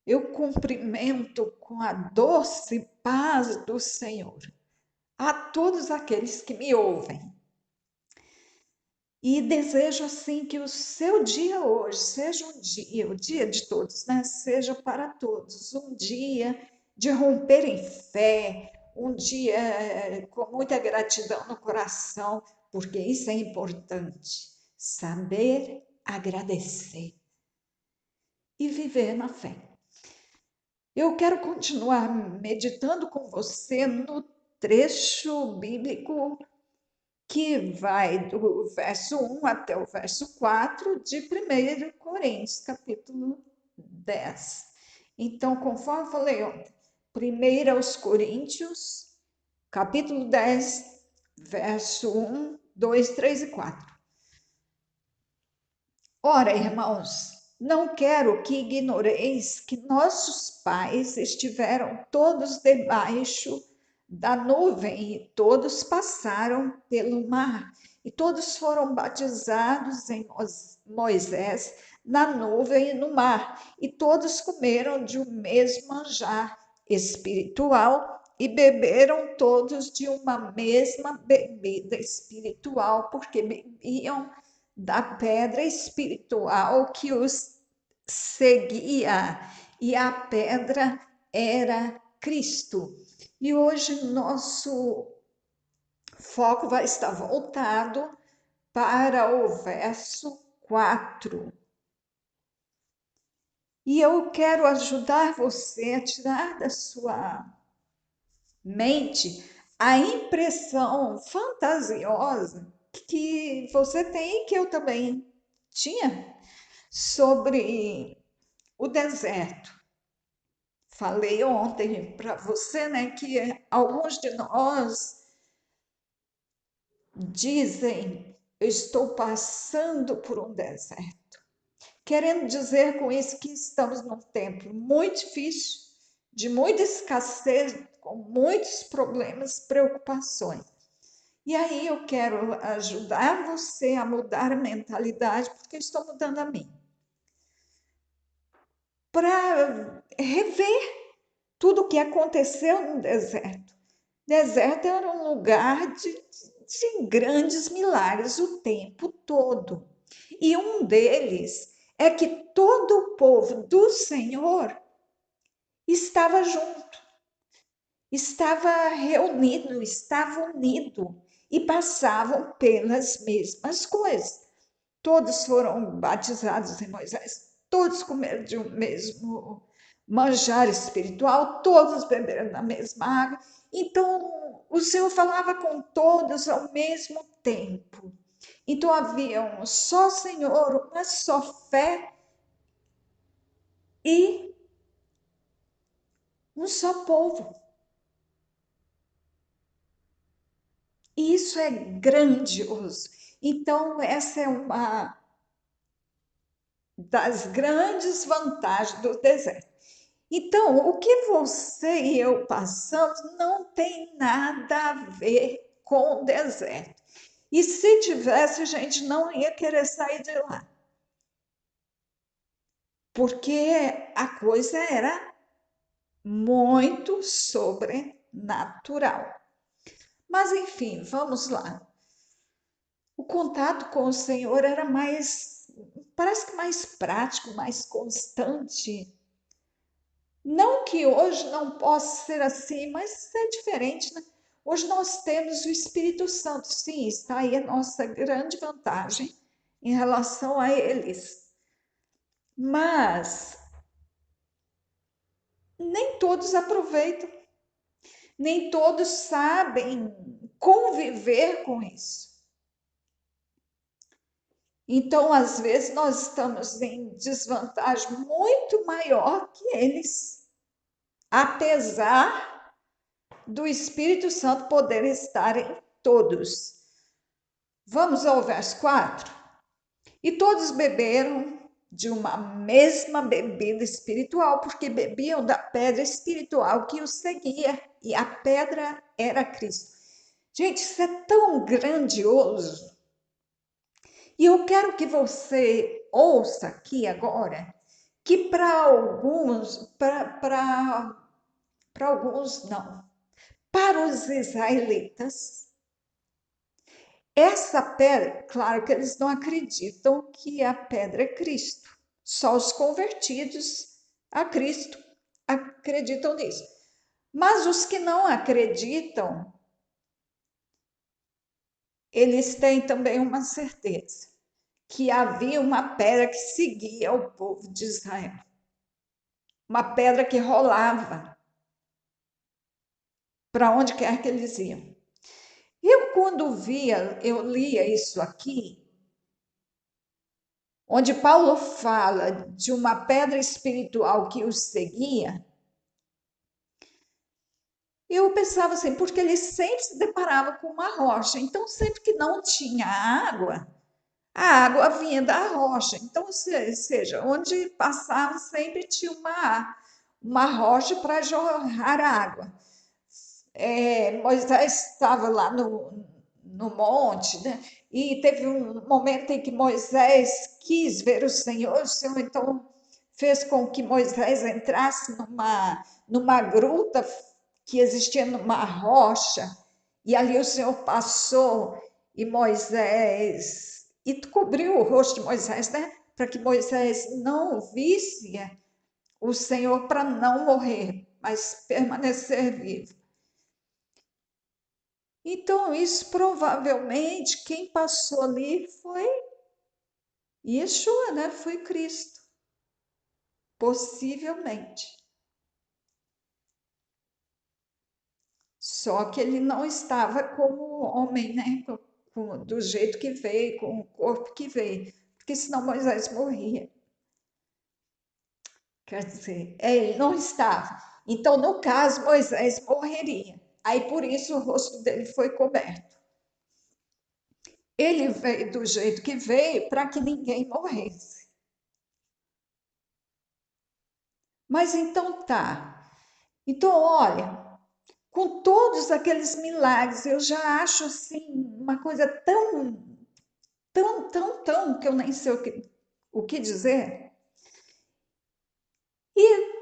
Eu cumprimento com a doce paz do Senhor a todos aqueles que me ouvem. E desejo assim que o seu dia hoje seja um dia, o dia de todos, né? Seja para todos um dia de romper em fé, um dia com muita gratidão no coração, porque isso é importante, saber agradecer e viver na fé. Eu quero continuar meditando com você no trecho bíblico que vai do verso 1 até o verso 4 de 1 Coríntios, capítulo 10. Então, conforme eu falei ontem, 1 aos Coríntios, capítulo 10, verso 1, 2, 3 e 4. Ora, irmãos, não quero que ignoreis que nossos pais estiveram todos debaixo da nuvem e todos passaram pelo mar e todos foram batizados em Moisés na nuvem e no mar e todos comeram de um mesmo manjar espiritual e beberam todos de uma mesma bebida espiritual, porque bebiam da pedra espiritual que os seguia, e a pedra era Cristo. E hoje nosso foco vai estar voltado para o verso 4. E eu quero ajudar você a tirar da sua mente a impressão fantasiosa que você tem e que eu também tinha sobre o deserto. Falei ontem para você, né, que alguns de nós dizem: eu estou passando por um deserto. Querendo dizer com isso que estamos num tempo muito difícil, de muita escassez, com muitos problemas, preocupações. E aí eu quero ajudar você a mudar a mentalidade, porque eu estou mudando a minha. Para rever tudo o que aconteceu no deserto. Deserto era um lugar de grandes milagres o tempo todo. E um deles é que todo o povo do Senhor estava junto, estava reunido, estava unido e passavam pelas mesmas coisas. Todos foram batizados em Moisés, todos comeram de um mesmo manjar espiritual, todos beberam da mesma água. Então, o Senhor falava com todos ao mesmo tempo. Então, havia um só Senhor, uma só fé e um só povo. E isso é grandioso. Então, essa é uma das grandes vantagens do deserto. Então, o que você e eu passamos não tem nada a ver com o deserto. E se tivesse, a gente não ia querer sair de lá. Porque a coisa era muito sobrenatural. Mas, enfim, vamos lá. O contato com o Senhor era mais, parece que mais prático, mais constante. Não que hoje não possa ser assim, mas é diferente, né? Hoje nós temos o Espírito Santo, sim, está aí a nossa grande vantagem em relação a eles. Mas nem todos aproveitam, nem todos sabem conviver com isso. Então, às vezes, nós estamos em desvantagem muito maior que eles, apesar do Espírito Santo poder estar em todos. Vamos ao verso 4. E todos beberam de uma mesma bebida espiritual, porque bebiam da pedra espiritual que os seguia, e a pedra era Cristo. Gente, isso é tão grandioso. E eu quero que você ouça aqui agora que para alguns, para alguns não, para os israelitas, essa pedra, claro que eles não acreditam que a pedra é Cristo, só os convertidos a Cristo acreditam nisso. Mas os que não acreditam, eles têm também uma certeza, que havia uma pedra que seguia o povo de Israel, uma pedra que rolava para onde quer que eles iam. Eu, quando eu lia isso aqui, onde Paulo fala de uma pedra espiritual que os seguia, eu pensava assim, porque ele sempre se deparava com uma rocha, então sempre que não tinha água, a água vinha da rocha. Então, ou seja, onde passava sempre tinha uma rocha para jorrar água. Moisés estava lá no monte, né? E teve um momento em que Moisés quis ver o Senhor então fez com que Moisés entrasse numa gruta que existia numa rocha, e ali o Senhor passou e Moisés, e cobriu o rosto de Moisés, né? Para que Moisés não visse o Senhor para não morrer, mas permanecer vivo. Então, isso provavelmente quem passou ali foi Yeshua, né? Foi Cristo, possivelmente. Só que ele não estava como homem, né? Do jeito que veio, com o corpo que veio, porque senão Moisés morria. Quer dizer, ele não estava. Então, no caso, Moisés morreria. Aí, por isso, o rosto dele foi coberto. Ele veio do jeito que veio para que ninguém morresse. Mas então tá. Então, olha, com todos aqueles milagres, eu já acho assim uma coisa tão que eu nem sei o que dizer. E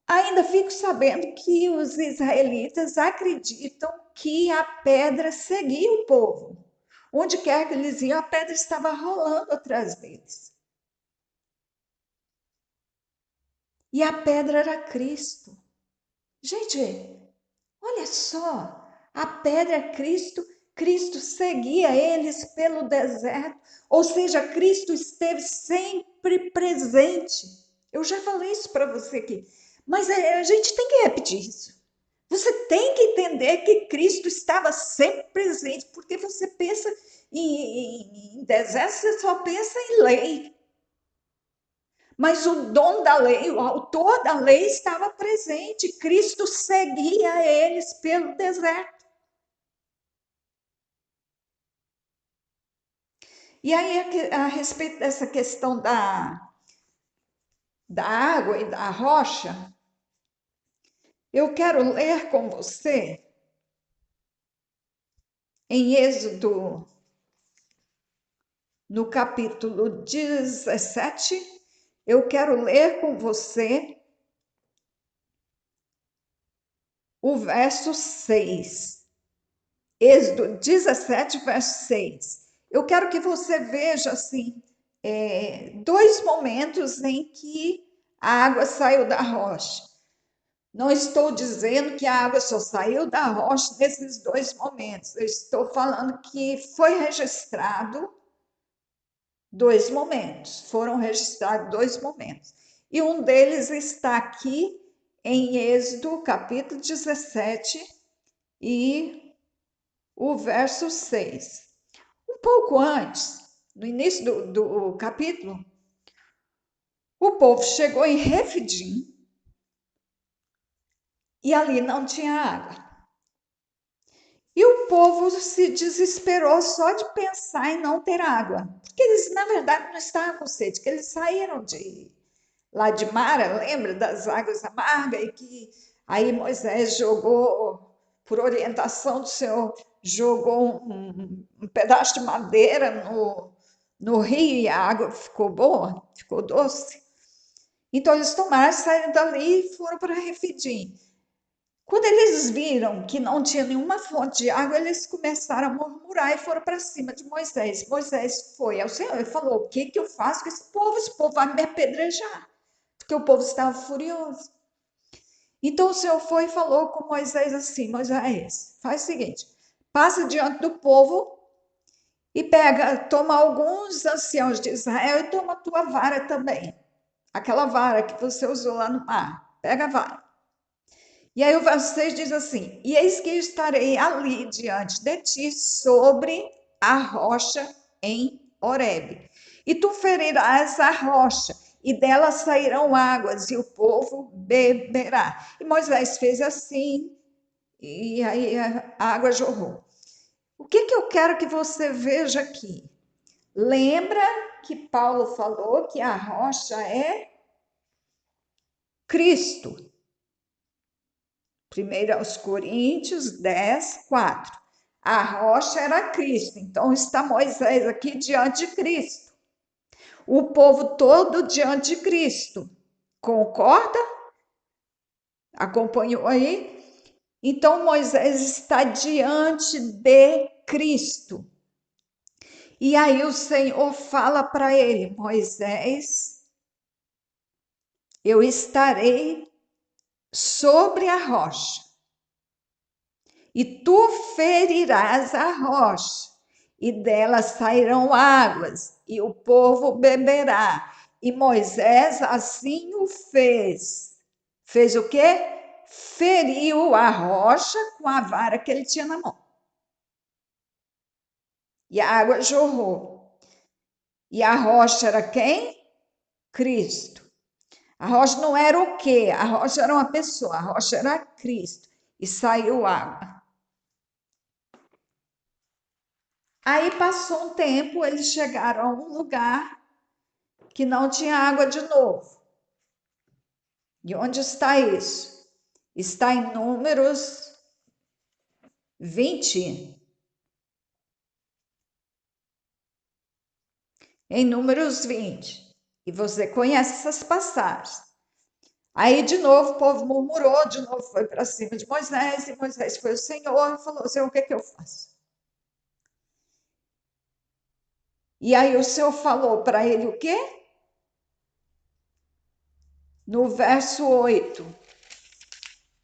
ainda fico sabendo que os israelitas acreditam que a pedra seguia o povo. Onde quer que eles iam, a pedra estava rolando atrás deles. E a pedra era Cristo. Gente, olha só, a pedra é Cristo, Cristo seguia eles pelo deserto, ou seja, Cristo esteve sempre presente. Eu já falei isso para você aqui, mas a gente tem que repetir isso. Você tem que entender que Cristo estava sempre presente, porque você pensa em deserto, você só pensa em lei. Mas o dom da lei, o autor da lei estava presente. Cristo seguia eles pelo deserto. E aí, a respeito dessa questão da água e da rocha, eu quero ler com você em Êxodo, no capítulo 17, eu quero ler com você o verso 6. Êxodo 17, verso 6. Eu quero que você veja assim, dois momentos em que a água saiu da rocha. Não estou dizendo que a água só saiu da rocha nesses dois momentos. Eu estou falando que foi registrado dois momentos. Foram registrados dois momentos. E um deles está aqui em Êxodo, capítulo 17, e o verso 6. Um pouco antes, no início do capítulo, o povo chegou em Refidim e ali não tinha água. E o povo se desesperou só de pensar em não ter água, porque eles, na verdade, não estavam com sede, que eles saíram lá de Mara, lembra das águas amargas, e que aí Moisés jogou, por orientação do Senhor, jogou um pedaço de madeira no rio e a água ficou boa, ficou doce. Então eles tomaram, saíram dali e foram para Refidim. Quando eles viram que não tinha nenhuma fonte de água, eles começaram a murmurar e foram para cima de Moisés. Moisés foi ao Senhor e falou: o que que eu faço com esse povo? Esse povo vai me apedrejar, porque o povo estava furioso. Então o Senhor foi e falou com Moisés assim: Moisés, faz o seguinte, passa diante do povo e toma alguns anciãos de Israel e toma a tua vara também, aquela vara que você usou lá no mar, pega a vara. E aí o verso 6 diz assim: e eis que estarei ali diante de ti sobre a rocha em Horebe. E tu ferirás a rocha, e dela sairão águas, e o povo beberá. E Moisés fez assim, e aí a água jorrou. O que que eu quero que você veja aqui? Lembra que Paulo falou que a rocha é Cristo. 1 aos Coríntios 10, 4. A rocha era Cristo, então está Moisés aqui diante de Cristo. O povo todo diante de Cristo. Concorda? Acompanhou aí? Então Moisés está diante de Cristo. E aí o Senhor fala para ele: Moisés, eu estarei sobre a rocha, e tu ferirás a rocha, e dela sairão águas, e o povo beberá. E Moisés assim o fez. Fez o quê? Feriu a rocha com a vara que ele tinha na mão. E a água jorrou. E a rocha era quem? Cristo. A rocha não era o quê? A rocha era uma pessoa, a rocha era Cristo. E saiu água. Aí passou um tempo, eles chegaram a um lugar que não tinha água de novo. E onde está isso? Está em Números 20. Em Números 20. E você conhece essas passagens. Aí, de novo, o povo murmurou, de novo foi para cima de Moisés, e Moisés foi o Senhor e falou: Senhor, o que é que eu faço? E aí o Senhor falou para ele o quê? No verso 8. O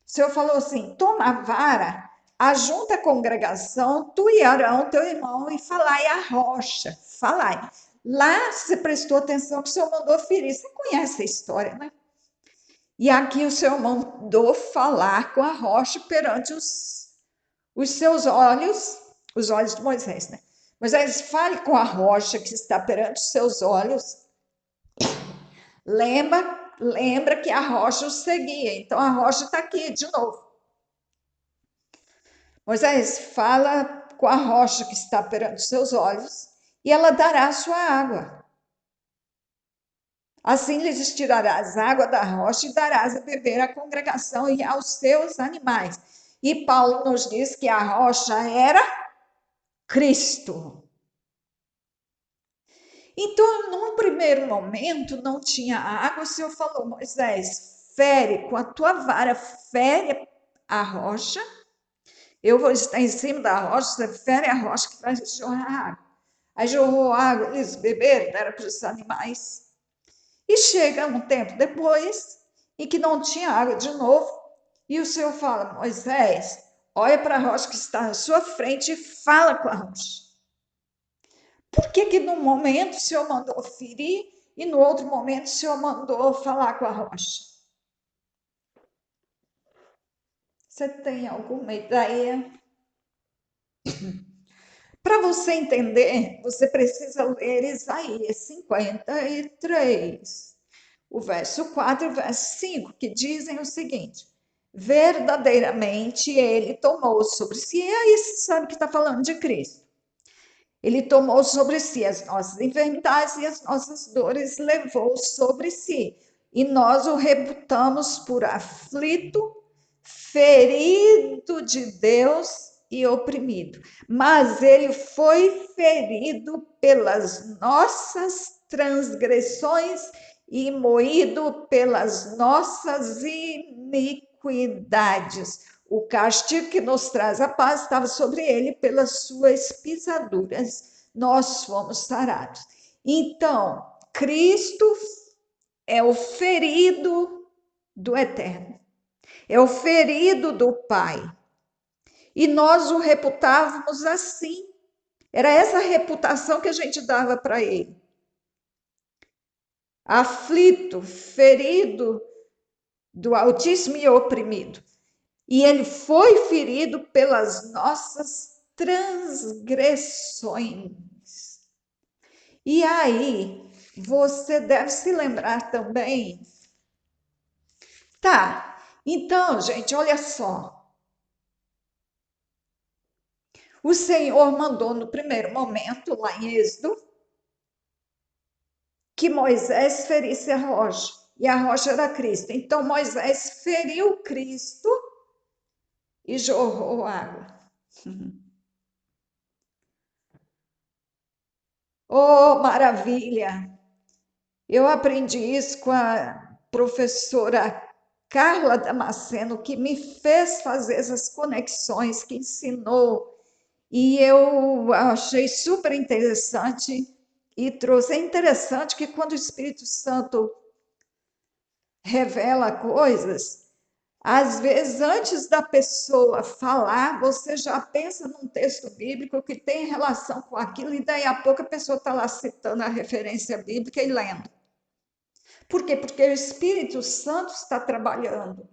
Senhor falou assim: toma a vara, ajunta a congregação, tu e Arão, teu irmão, e falai a rocha. Falai. Lá você prestou atenção que o Senhor mandou ferir. Você conhece a história, né? E aqui o Senhor mandou falar com a rocha perante os seus olhos, os olhos de Moisés, né? Moisés, fale com a rocha que está perante os seus olhos. Lembra que a rocha o seguia, então a rocha está aqui de novo. Moisés, fala com a rocha que está perante os seus olhos, e ela dará a sua água. Assim lhes tirarás água da rocha e darás a beber à congregação e aos seus animais. E Paulo nos diz que a rocha era Cristo. Então, num primeiro momento, não tinha água, o Senhor falou: Moisés, fere com a tua vara, fere a rocha. Eu vou estar em cima da rocha, você fere a rocha que vai jorrar água. Aí jorrou água, eles beberam, deram para os animais. E chega um tempo depois, em que não tinha água de novo, e o Senhor fala: Moisés, olha para a rocha que está na sua frente e fala com a rocha. Por que que num momento o Senhor mandou ferir e no outro momento o Senhor mandou falar com a rocha? Você tem alguma ideia? Para você entender, você precisa ler Isaías 53, o verso 4 e o verso 5, que dizem o seguinte: verdadeiramente ele tomou sobre si, e aí você sabe que está falando de Cristo. Ele tomou sobre si as nossas enfermidades e as nossas dores levou sobre si. E nós o reputamos por aflito, ferido de Deus e oprimido. Mas ele foi ferido pelas nossas transgressões e moído pelas nossas iniquidades. O castigo que nos traz a paz estava sobre ele, pelas suas pisaduras nós fomos sarados. Então, Cristo é o ferido do Eterno, é o ferido do Pai. E nós o reputávamos assim. Era essa reputação que a gente dava para ele. Aflito, ferido do Altíssimo e oprimido. E ele foi ferido pelas nossas transgressões. E aí, você deve se lembrar também. Tá, então, gente, olha só. O Senhor mandou no primeiro momento, lá em Êxodo, que Moisés ferisse a rocha. E a rocha era Cristo. Então, Moisés feriu Cristo e jorrou água. Oh, maravilha! Eu aprendi isso com a professora Carla Damasceno, que me fez fazer essas conexões, que ensinou. E eu achei super interessante e trouxe. É interessante que quando o Espírito Santo revela coisas, às vezes, antes da pessoa falar, você já pensa num texto bíblico que tem relação com aquilo, e daí a pouco a pessoa está lá citando a referência bíblica e lendo. Por quê? Porque o Espírito Santo está trabalhando.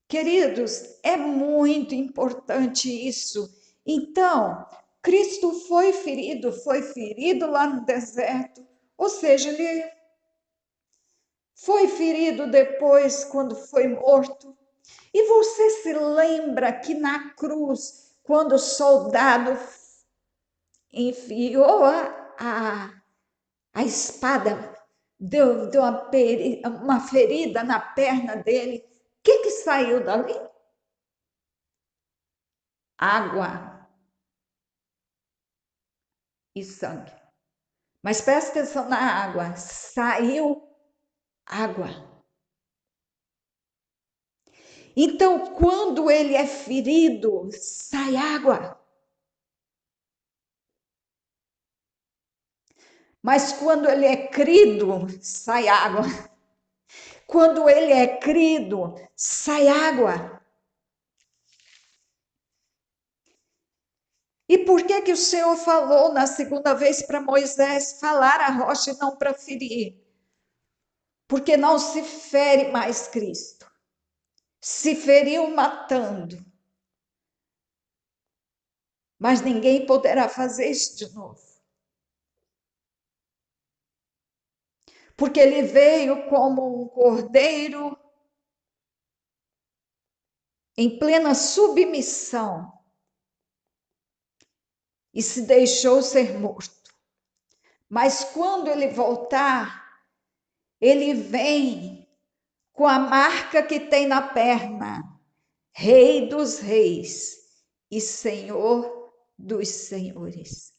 Queridos, é muito importante isso. Então, Cristo foi ferido lá no deserto, ou seja, ele foi ferido depois quando foi morto. E você se lembra que na cruz, quando o soldado enfiou a espada, deu uma ferida na perna dele, o que saiu dali? Água e sangue. Mas presta atenção na água, saiu água. Então, quando ele é ferido, sai água. Mas quando ele é crido, sai água. Quando ele é crido, sai água. E por que que o Senhor falou na segunda vez para Moisés falar a rocha e não para ferir? Porque não se fere mais Cristo. Se feriu matando. Mas ninguém poderá fazer isso de novo. Porque ele veio como um cordeiro em plena submissão e se deixou ser morto. Mas quando ele voltar, ele vem com a marca que tem na perna, Rei dos Reis e Senhor dos Senhores.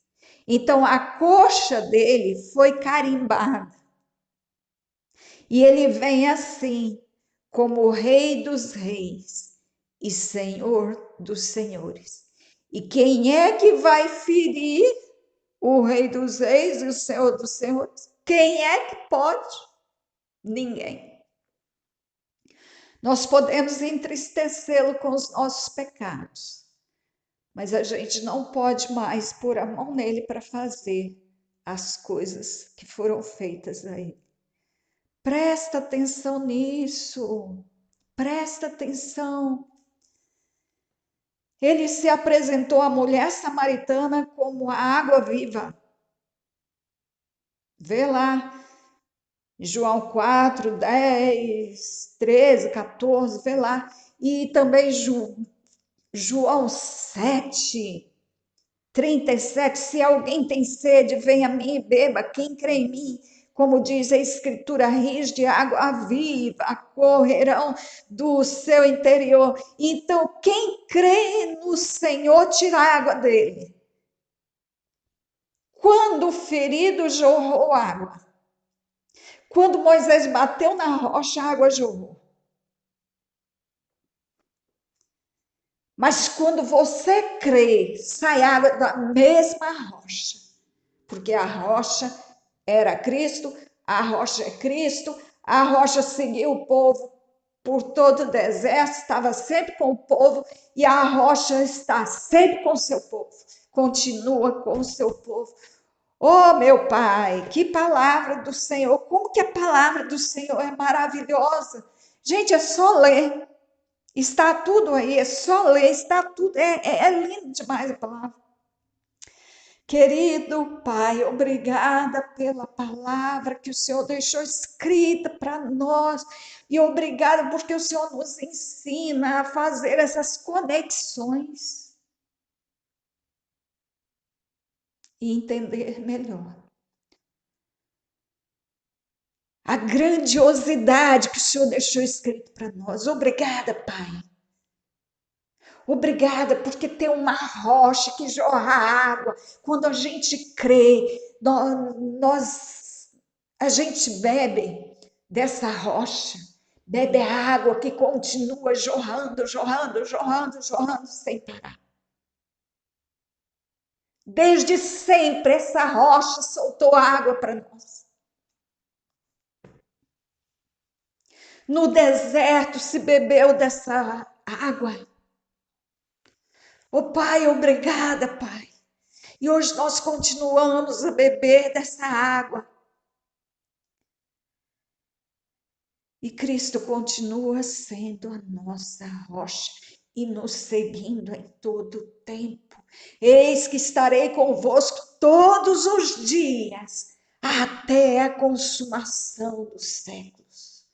Então a coxa dele foi carimbada. E ele vem assim, como o Rei dos Reis e Senhor dos Senhores. E quem é que vai ferir o Rei dos Reis e o Senhor dos Senhores? Quem é que pode? Ninguém. Nós podemos entristecê-lo com os nossos pecados, mas a gente não pode mais pôr a mão nele para fazer as coisas que foram feitas a ele. Presta atenção nisso, presta atenção. Ele se apresentou à mulher samaritana como a água viva. Vê lá, João 4, 10, 13, 14, vê lá. E também João 7, 37. Se alguém tem sede, venha a mim e beba. Quem crê em mim, como diz a Escritura, rios de água viva correrão do seu interior. Então, quem crê no Senhor, tira a água dele. Quando o ferido jorrou água, Quando Moisés bateu na rocha, a água jorrou. Mas quando você crê, sai água da mesma rocha. Porque a rocha era Cristo, a rocha é Cristo, a rocha seguiu o povo por todo o deserto, estava sempre com o povo, e a rocha está sempre com o seu povo, continua com o seu povo. Oh, meu Pai, que palavra do Senhor, como que a palavra do Senhor é maravilhosa. Gente, é só ler, está tudo aí, é só ler, está tudo, é lindo demais a palavra. Querido Pai, obrigada pela palavra que o Senhor deixou escrita para nós e obrigada porque o Senhor nos ensina a fazer essas conexões e entender melhor a grandiosidade que o Senhor deixou escrito para nós. Obrigada, Pai. Obrigada, porque tem uma rocha que jorra água. Quando a gente crê, a gente bebe dessa rocha, bebe a água que continua jorrando, jorrando, jorrando, jorrando sem parar. Desde sempre essa rocha soltou água para nós. No deserto se bebeu dessa água. Oh, Pai, obrigada, Pai. E hoje nós continuamos a beber dessa água. E Cristo continua sendo a nossa rocha e nos seguindo em todo o tempo. Eis que estarei convosco todos os dias, até a consumação dos séculos.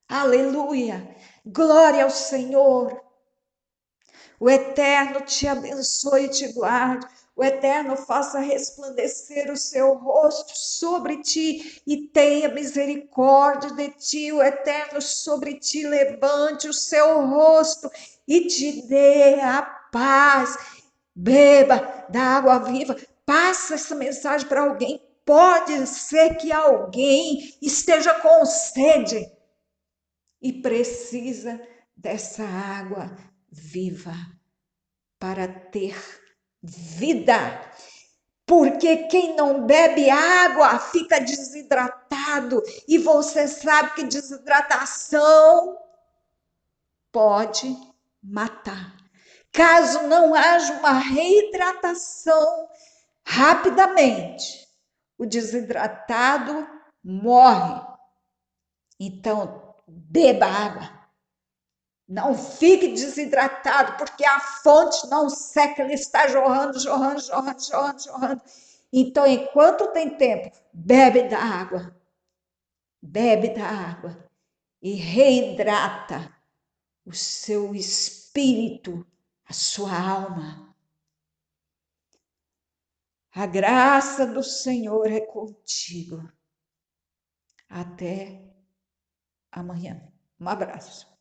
Aleluia! Glória ao Senhor! O Eterno te abençoe e te guarde. O Eterno faça resplandecer o seu rosto sobre ti e tenha misericórdia de ti. O Eterno sobre ti levante o seu rosto e te dê a paz. Beba da água viva. Passa essa mensagem para alguém. Pode ser que alguém esteja com sede e precisa dessa água viva para ter vida. Porque quem não bebe água fica desidratado. E você sabe que desidratação pode matar. Caso não haja uma reidratação rapidamente, o desidratado morre. Então, beba água. Não fique desidratado, porque a fonte não seca, ela está jorrando, jorrando, jorrando, jorrando, jorrando. Então, enquanto tem tempo, bebe da água. Bebe da água e reidrata o seu espírito, a sua alma. A graça do Senhor é contigo. Até amanhã. Um abraço.